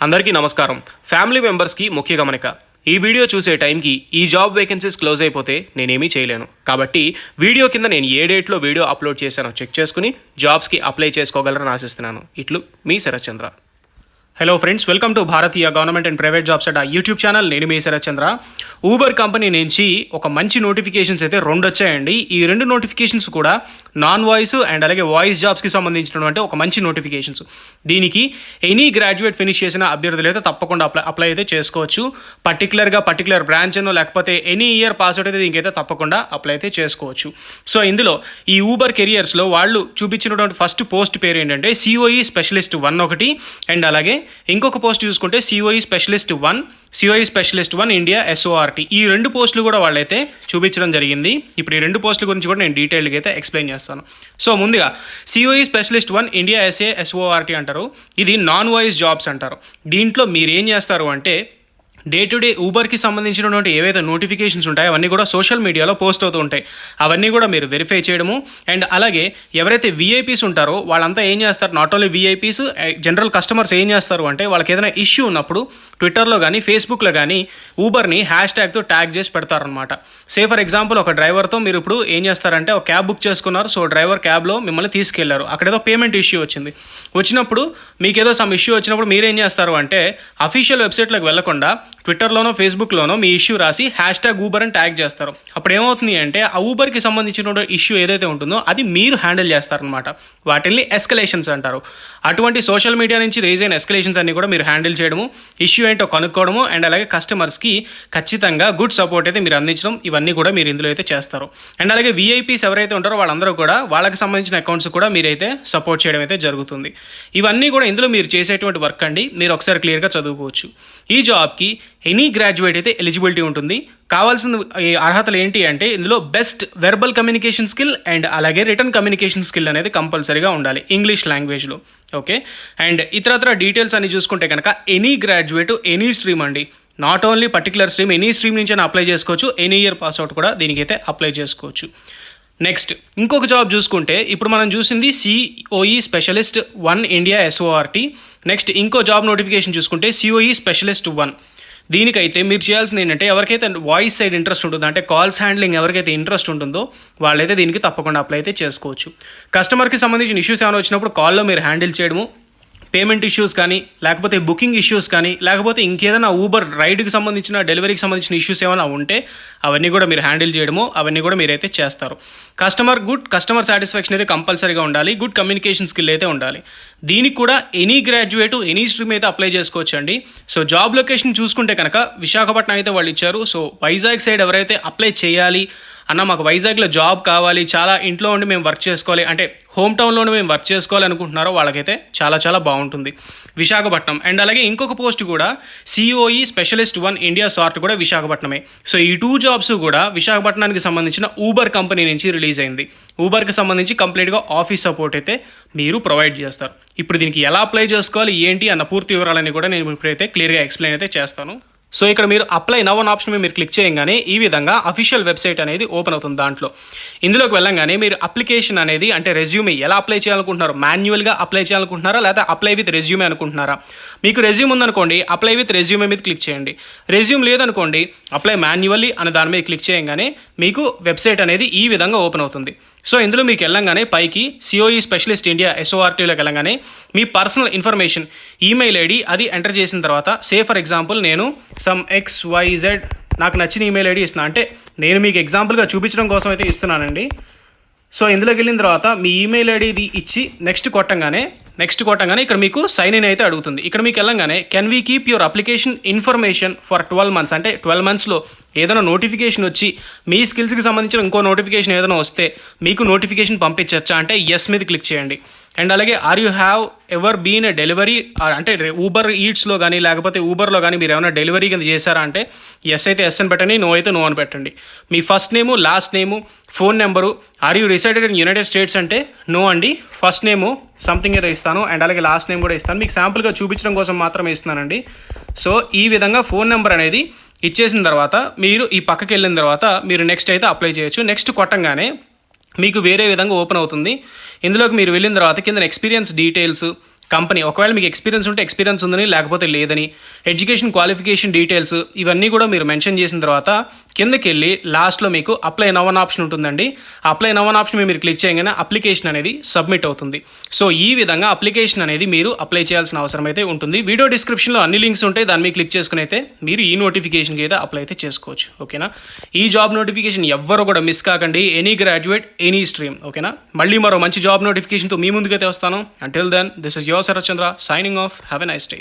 అందరికీ నమస్కారం. ఫ్యామిలీ మెంబర్స్కి ముఖ్య గమనిక. ఈ వీడియో చూసే టైంకి ఈ జాబ్ వేకెన్సీస్ క్లోజ్ అయిపోతే నేనేమీ చేయలేను. కాబట్టి వీడియో కింద నేను ఏ డేట్లో వీడియో అప్లోడ్ చేశానో చెక్ చేసుకుని జాబ్స్కి అప్లై చేసుకోగలరని ఆశిస్తున్నాను. ఇట్లు మీ Sharath Chandra. Hello friends, welcome to Bharatiya government and private jobs at YouTube channel. నేను మీ శరత్ చంద్ర. ఊబర్ కంపెనీ నుంచి ఒక మంచి నోటిఫికేషన్స్ అయితే 2 వచ్చాయండి. ఈ 2 నోటిఫికేషన్స్ కూడా నాన్ వాయిస్ అండ్ అలాగే వాయిస్ జాబ్స్కి సంబంధించినటువంటి ఒక మంచి నోటిఫికేషన్స్. దీనికి ఎనీ గ్రాడ్యుయేట్ ఫినిష్ చేసిన అభ్యర్థులు అయితే తప్పకుండా అప్లై అయితే చేసుకోవచ్చు. పర్టికులర్ బ్రాంచ్ అనో లేకపోతే ఎనీ ఇయర్ పాస్ అవుట్ అయితే దీనికైతే తప్పకుండా అప్లై అయితే చేసుకోవచ్చు. సో ఇందులో ఈ ఊబర్ కెరియర్స్లో వాళ్ళు చూపించినటువంటి ఫస్ట్ పోస్ట్ పేరు ఏంటంటే సిఓఈ స్పెషలిస్ట్ 1 ఒకటి, అండ్ అలాగే ఇంకొక పోస్ట్ చూసుకుంటే సిఓఈ స్పెషలిస్ట్ 1 ఇండియా SORT. ఈ 2 పోస్టులు కూడా వాళ్ళైతే చూపించడం జరిగింది. ఇప్పుడు ఈ 2 పోస్టుల గురించి కూడా నేను డీటెయిల్గా అయితే ఎక్స్ప్లెయిన్ చేస్తాను. సో ముందుగా సిఓఈ స్పెషలిస్ట్ 1 ఇండియా SORT అంటారు. ఇది నాన్ వాయిస్ జాబ్స్ అంటారు. దీంట్లో మీరు ఏం చేస్తారు అంటే డే టు డే ఊబర్కి సంబంధించినటువంటి ఏవైతే నోటిఫికేషన్స్ ఉంటాయో అవన్నీ కూడా సోషల్ మీడియాలో పోస్ట్ అవుతూ ఉంటాయి. అవన్నీ కూడా మీరు వెరిఫై చేయడము, అండ్ అలాగే ఎవరైతే విఐపీస్ ఉంటారో వాళ్ళంతా ఏం చేస్తారు, not only VIPs, general customers ఏం చేస్తారు అంటే వాళ్ళకి ఏదైనా ఇష్యూ ఉన్నప్పుడు ట్విట్టర్లో కానీ ఫేస్బుక్లో కానీ ఊబర్ని #ట్యాగ్తో ట్యాగ్ చేసి పెడతారనమాట. సే ఫర్ ఎగ్జాంపుల్ ఒక డ్రైవర్తో మీరు ఇప్పుడు ఏం చేస్తారంటే ఒక క్యాబ్ బుక్ చేసుకున్నారు. సో డ్రైవర్ క్యాబ్లో మిమ్మల్ని తీసుకెళ్లారు, అక్కడ ఏదో పేమెంట్ ఇష్యూ వచ్చినప్పుడు మీకు ఏదో సమ్ ఇష్యూ వచ్చినప్పుడు మీరేం చేస్తారు అంటే అఫీషియల్ వెబ్సైట్లోకి వెళ్లకుండా ట్విట్టర్లోనో ఫేస్బుక్లోనో మీ ఇష్యూ రాసి #ఊబర్ అని ట్యాగ్ చేస్తారు. అప్పుడు ఏమవుతుంది అంటే ఆ ఊబర్కి సంబంధించిన ఇష్యూ ఏదైతే ఉంటుందో అది మీరు హ్యాండిల్ చేస్తారనమాట. వాటిని ఎస్కలేషన్స్ అంటారు. అటువంటి సోషల్ మీడియా నుంచి రేజ్ అయిన ఎస్కలేషన్స్ అన్ని కూడా మీరు హ్యాండిల్ చేయడము, ఇష్యూ ఏంటో కనుక్కోవడము, అండ్ అలాగే కస్టమర్స్కి ఖచ్చితంగా గుడ్ సపోర్ట్ అయితే మీరు అందించడం, ఇవన్నీ కూడా మీరు ఇందులో అయితే చేస్తారు. అండ్ అలాగే విఐపీస్ ఎవరైతే ఉంటారో వాళ్ళందరూ కూడా వాళ్ళకి సంబంధించిన అకౌంట్స్ కూడా మీరైతే సపోర్ట్ చేయడం అయితే జరుగుతుంది. ఇవన్నీ కూడా ఇందులో మీరు చేసేటువంటి వర్క్ అండి. మీరు ఒకసారి క్లియర్గా చదువుకోవచ్చు. ఈ జాబ్కి ఎనీ గ్రాడ్యుయేట్ అయితే ఎలిజిబిలిటీ ఉంటుంది. కావాల్సిన అర్హతలు ఏంటి అంటే ఇందులో best verbal communication skill and అలాగే రిటర్న్ కమ్యూనికేషన్ స్కిల్ అనేది కంపల్సరీగా ఉండాలి ఇంగ్లీష్ లాంగ్వేజ్లో. ఓకే, అండ్ ఇతరత్ర డీటెయిల్స్ అని చూసుకుంటే కనుక ఎనీ గ్రాడ్యుయేట్ ఎనీ స్ట్రీమ్ అండి, not only particular stream, any stream నుంచి అప్లై చేసుకోవచ్చు. ఎనీ ఇయర్ పాస్అవుట్ కూడా దీనికైతే అప్లై చేసుకోవచ్చు. నెక్స్ట్ ఇంకొక జాబ్ చూసుకుంటే ఇప్పుడు మనం చూసింది COE specialist 1 India SORT. Next ఇంకో జాబ్ నోటిఫికేషన్ చూసుకుంటే సిఓఈ స్పెషలిస్ట్ 1. దీనికైతే మీరు చేయాల్సింది ఏంటంటే ఎవరికైతే వాయిస్ సైడ్ ఇంట్రెస్ట్ ఉంటుందో, అంటే కాల్స్ హ్యాండ్లింగ్ ఎవరికైతే ఇంట్రెస్ట్ ఉంటుందో వాళ్ళైతే దీనికి తప్పకుండా అప్లై అయితే చేసుకోవచ్చు. కస్టమర్కి సంబంధించిన ఇష్యూస్ ఏమైనా వచ్చినప్పుడు కాల్లో మీరు హ్యాండిల్ చేయడము, పేమెంట్ ఇష్యూస్ కానీ లేకపోతే బుకింగ్ ఇష్యూస్ కానీ లేకపోతే ఇంకేదైనా ఊబర్ రైడ్కి సంబంధించిన డెలివరీకి సంబంధించిన ఇష్యూస్ ఏమైనా ఉంటే అవన్నీ కూడా మీరు హ్యాండిల్ చేయడము, అవన్నీ కూడా మీరైతే చేస్తారు. కస్టమర్ సాటిస్ఫాక్షన్ అయితే కంపల్సరీగా ఉండాలి. గుడ్ కమ్యూనికేషన్ స్కిల్ అయితే ఉండాలి. దీనికి కూడా ఎనీ గ్రాడ్యుయేట్ ఎనీ స్ట్రీమ్ అయితే అప్లై చేసుకోవచ్చు అండి. సో జాబ్ లొకేషన్ చూసుకుంటే కనుక విశాఖపట్నం అయితే వాళ్ళు ఇచ్చారు. సో వైజాగ్ సైడ్ ఎవరైతే అప్లై చేయాలి అన్న మాకు వైజాగ్లో జాబ్ కావాలి, చాలా ఇంట్లో ఉండి మేము వర్క్ చేసుకోవాలి అంటే హోమ్ టౌన్లోనే మేము వర్క్ చేసుకోవాలి అనుకుంటున్నారో వాళ్ళకైతే చాలా బాగుంటుంది విశాఖపట్నం. అండ్ అలాగే ఇంకొక పోస్ట్ కూడా సిఓఈ స్పెషలిస్ట్ 1 ఇండియా SORT కూడా విశాఖపట్నమే. సో ఈ 2 జాబ్స్ కూడా విశాఖపట్నానికి సంబంధించిన ఊబర్ కంపెనీ నుంచి రిలీజ్ అయింది. ఊబర్కి సంబంధించి కంప్లీట్గా ఆఫీస్ సపోర్ట్ అయితే మీరు ప్రొవైడ్ చేస్తారు. ఇప్పుడు దీనికి ఎలా అప్లై చేసుకోవాలి ఏంటి అన్న పూర్తి వివరాలని కూడా నేను ఇప్పుడైతే క్లియర్గా ఎక్స్ప్లెయిన్ అయితే చేస్తాను. సో ఇక్కడ మీరు అప్లై నవ్ అనే ఆప్షన్ మీరు క్లిక్ చేయగానే ఈ విధంగా అఫీషియల్ వెబ్సైట్ అనేది ఓపెన్ అవుతుంది. దాంట్లో ఇందులోకి వెళ్ళంగానే మీరు అప్లికేషన్ అనేది అంటే రెజ్యూమే ఎలా అప్లై చేయాలనుకుంటున్నారో, మాన్యువల్గా అప్లై చేయాలనుకుంటున్నారా లేదా అప్లై విత్ రెజ్యూమే అనుకుంటున్నారా? మీకు రెజ్యూమ్ ఉందనుకోండి అప్లై విత్ రెజ్యూమే మీద క్లిక్ చేయండి. రెజ్యూమ్ లేదనుకోండి అప్లై మాన్యువల్లీ అనే దాని మీద క్లిక్ చేయగానే మీకు వెబ్సైట్ అనేది ఈ విధంగా ఓపెన్ అవుతుంది. సో ఇందులో మీకు వెళ్ళంగానే పైకి సిఓఈ స్పెషలిస్ట్ ఇండియా SORTలోకి వెళ్ళంగానే మీ పర్సనల్ ఇన్ఫర్మేషన్ ఈమెయిల్ ఐడి అది ఎంటర్ చేసిన తర్వాత సే ఫర్ ఎగ్జాంపుల్ నేను సమ్ XYZ నాకు నచ్చిన ఈమెయిల్ ఐడి ఇస్తున్నాను, అంటే నేను మీకు ఎగ్జాంపుల్గా చూపించడం కోసం అయితే ఇస్తున్నానండి. సో ఇందులోకి వెళ్ళిన తర్వాత మీ ఈమెయిల్ ఐడి ఇచ్చి నెక్స్ట్ కొట్టంగానే ఇక్కడ మీకు సైన్ ఇన్ అయితే అడుగుతుంది. ఇక్కడ మీకు వెళ్ళంగానే can we keep your application information for 12 months, అంటే 12 monthsలో ఏదైనా నోటిఫికేషన్ వచ్చి మీ స్కిల్స్కి సంబంధించిన ఇంకో నోటిఫికేషన్ ఏదైనా వస్తే మీకు నోటిఫికేషన్ పంపించచ్చా అంటే ఎస్ మీద క్లిక్ చేయండి. అండ్ అలాగే are you have ever been a delivery అంటే ఊబర్ ఈట్స్లో కానీ లేకపోతే ఊబర్లో కానీ మీరు ఏమైనా డెలివరీ కింద చేశారా అంటే ఎస్ అయితే ఎస్ అని పెట్టండి, నో అయితే నో అని పెట్టండి. మీ first name, last name, phone number, are you resided in United States అంటే నో అండి. ఫస్ట్ నేము సంథింగ్ ఏదో ఇస్తాను అండ్ అలాగే లాస్ట్ నేమ్ కూడా ఇస్తాను, మీకు శాంపుల్గా చూపించడం కోసం మాత్రమే ఇస్తున్నానండి. సో ఈ విధంగా ఫోన్ నెంబర్ అనేది ఇచ్చేసిన తర్వాత మీరు ఈ పక్కకి వెళ్ళిన తర్వాత మీరు నెక్స్ట్ అయితే అప్లై చేయొచ్చు. నెక్స్ట్ కొట్టంగానే మీకు వేరే విధంగా ఓపెన్ అవుతుంది. ఇందులోకి మీరు వెళ్ళిన తర్వాత కింద ఎక్స్పీరియన్స్ డీటెయిల్స్, కంపెనీ, ఒకవేళ మీకు ఎక్స్పీరియన్స్ ఉంటే ఎక్స్పీరియన్స్ ఉందని, లేకపోతే లేదని, ఎడ్యుకేషన్ క్వాలిఫికేషన్ డీటెయిల్స్ ఇవన్నీ కూడా మీరు మెన్షన్ చేసిన తర్వాత కిందకి వెళ్ళి లాస్ట్లో మీకు అప్లై నవ్ అన్ ఆప్షన్ ఉంటుందండి. అప్లై నవ్ అన్ ఆప్షన్ మీరు క్లిక్ చేయగానే అప్లికేషన్ అనేది సబ్మిట్ అవుతుంది. సో ఈ విధంగా అప్లికేషన్ అనేది మీరు అప్లై చేయాల్సిన అవసరం అయితే ఉంటుంది. వీడియో డిస్క్రిప్షన్లో అన్ని లింక్స్ ఉంటాయి, దాన్ని మీరు క్లిక్ చేసుకుని అయితే మీరు ఈ నోటిఫికేషన్కి అయితే అప్లై అయితే చేసుకోవచ్చు. ఓకేనా, ఈ జాబ్ నోటిఫికేషన్ ఎవ్వరు కూడా మిస్ కాకండి. Any graduate, any stream. ఓకేనా, మళ్ళీ మరో మంచి జాబ్ నోటిఫికేషన్తో మీ ముందుకైతే వస్తాను. Until then, this is your Sarath Chandra signing off. Have a nice day.